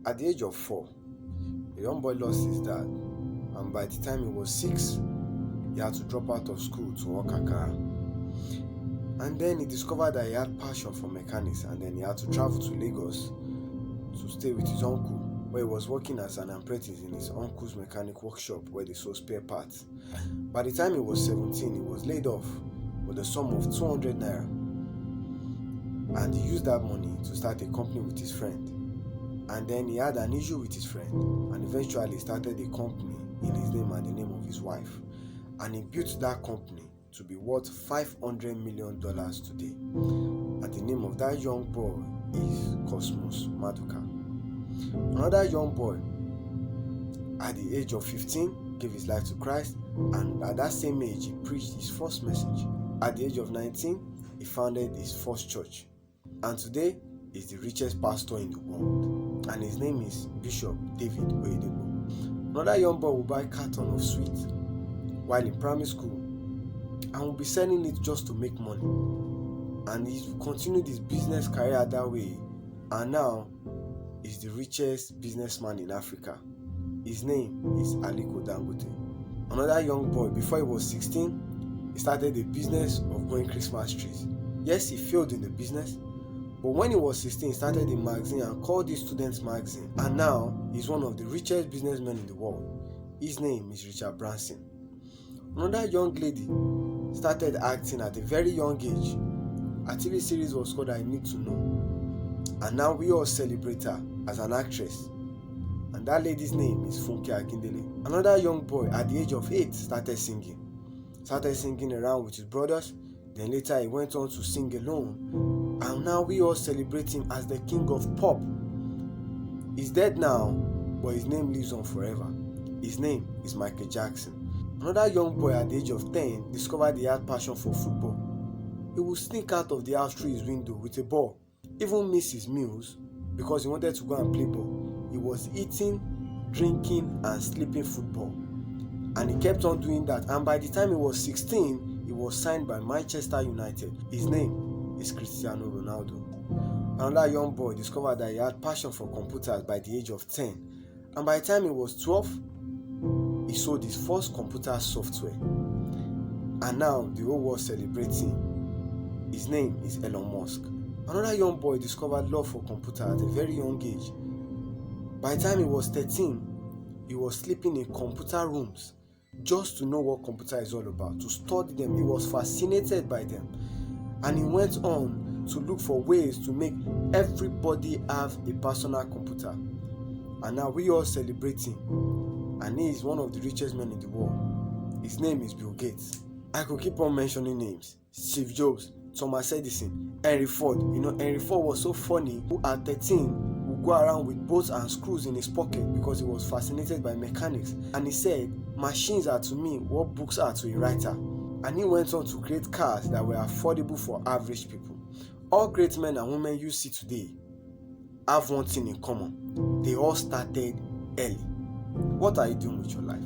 At the age of 4, the young boy lost his dad, and by the time he was 6, he had to drop out of school to work akara. And then he discovered that he had passion for mechanics, and then he had to travel to Lagos to stay with his uncle, where he was working as an apprentice in his uncle's mechanic workshop where they sold spare parts. By the time he was 17, he was laid off with a sum of 200 naira, and he used that money to start a company with his friend. And then he had an issue with his friend, and eventually started a company in his name and the name of his wife, and he built that company to be worth $500 million today. And the name of that young boy is Cosmos Maduka. Another young boy at the age of 15 gave his life to Christ, and at that same age he preached his first message. At the age of 19, he founded his first church, and today is the richest pastor in the world, and his name is Bishop David Oyedepo. Another young boy will buy a carton of sweet while in primary school and will be selling it just to make money, and he continued his business career that way, and now is the richest businessman in Africa. His name is Aliko Dangote. Another young boy, before he was 16, he started a business of growing Christmas trees. Yes, he failed in the business, but when he was 16, he started a magazine and called it Students Magazine, and now he's one of the richest businessmen in the world. His name is Richard Branson. Another young lady started acting at a very young age. A TV series was called I Need to Know, and now we all celebrate her as an actress, and that lady's name is Funke Akindele. Another young boy at the age of 8 started singing around with his brothers. Then later he went on to sing alone, and now we all celebrate him as the king of pop. He's dead now, but his name lives on forever. His name is Michael Jackson. Another young boy at the age of 10 discovered he had passion for football. He would sneak out of the house through his window with a ball, even miss his meals because he wanted to go and play ball. He was eating, drinking, and sleeping football, and he kept on doing that. And by the time he was 16, he was signed by Manchester United. His name is Cristiano Ronaldo. Another young boy discovered that he had passion for computers by the age of 10, and by the time he was 12, he sold his first computer software, and now the whole world celebrates him. His name is Elon Musk. Another young boy discovered love for computers at a very young age. By the time he was 13, he was sleeping in computer rooms just to know what computer is all about, to study them. He was fascinated by them, and he went on to look for ways to make everybody have a personal computer, and now we all celebrate him, and he is one of the richest men in the world. His name is Bill Gates. I could keep on mentioning names: Steve Jobs, Thomas Edison, Henry Ford. Henry Ford was so funny, who at 13 would go around with bolts and screws in his pocket because he was fascinated by mechanics, and he said, "Machines are to me what books are to a writer." And he went on to create cars that were affordable for average people. All great men and women you see today have one thing in common: they all started early. What are you doing with your life?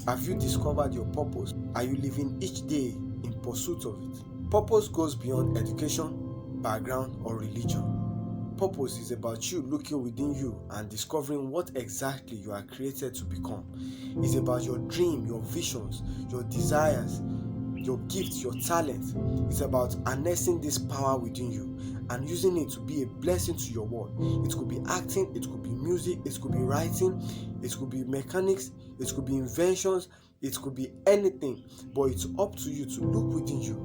Have you discovered your purpose? Are you living each day in pursuit of it? Purpose goes beyond education, background, or religion. Purpose is about you looking within you and discovering what exactly you are created to become. It's about your dream, your visions, your desires, your gifts, your talents. It's about harnessing this power within you and using it to be a blessing to your world. It could be acting, it could be music, it could be writing, it could be mechanics, it could be inventions, it could be anything, but it's up to you to look within you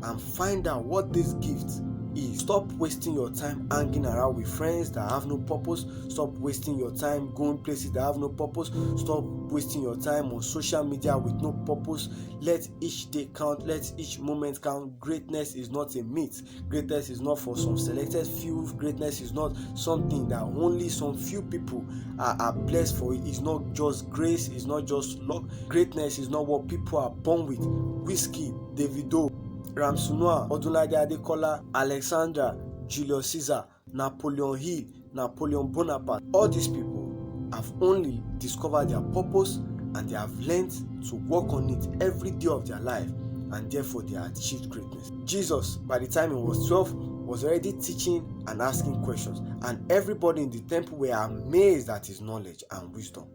and find out what this gift is. Stop wasting your time hanging around with friends that have no purpose. Stop wasting your time going places that have no purpose. Stop wasting your time on social media with no purpose. Let each day count. Let each moment count. Greatness is not a myth. Greatness is not for some selected few. Greatness is not something that only some few people are blessed for. It's not just grace. It's not just luck. Greatness is not what people are born with. Whiskey, Davido, Ramsunua, Odunlade Adekola, Alexandra, Julius Caesar, Napoleon Hill, Napoleon Bonaparte. All these people have only discovered their purpose and they have learned to work on it every day of their life, and therefore they have achieved greatness. Jesus, by the time he was 12, was already teaching and asking questions, and everybody in the temple were amazed at his knowledge and wisdom.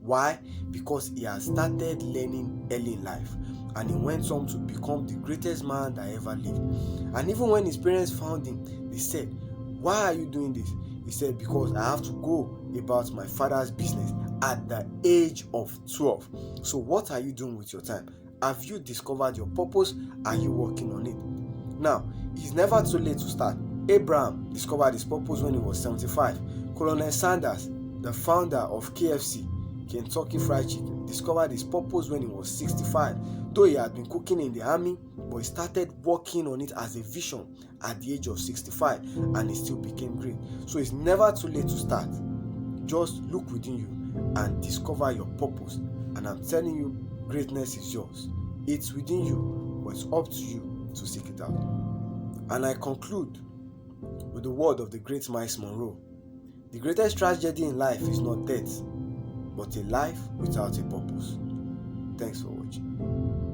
Why? Because he had started learning early in life, and he went on to become the greatest man that ever lived. And even when his parents found him, they said, "Why are you doing this?" He said, "Because I have to go about my father's business at the age of 12. So what are you doing with your time? Have you discovered your purpose? Are you working on it? Now, it's never too late to start. Abraham discovered his purpose when he was 75. Colonel Sanders, the founder of KFC, Kentucky Fried Chicken, discovered his purpose when he was 65. Though he had been cooking in the army, but he started working on it as a vision at the age of 65, and he still became great. So it's never too late to start. Just look within you and discover your purpose. And I'm telling you, greatness is yours. It's within you, but it's up to you to seek it out. And I conclude with the word of the great Miles Monroe. The greatest tragedy in life is not death, but a life without a purpose. Thanks for watching.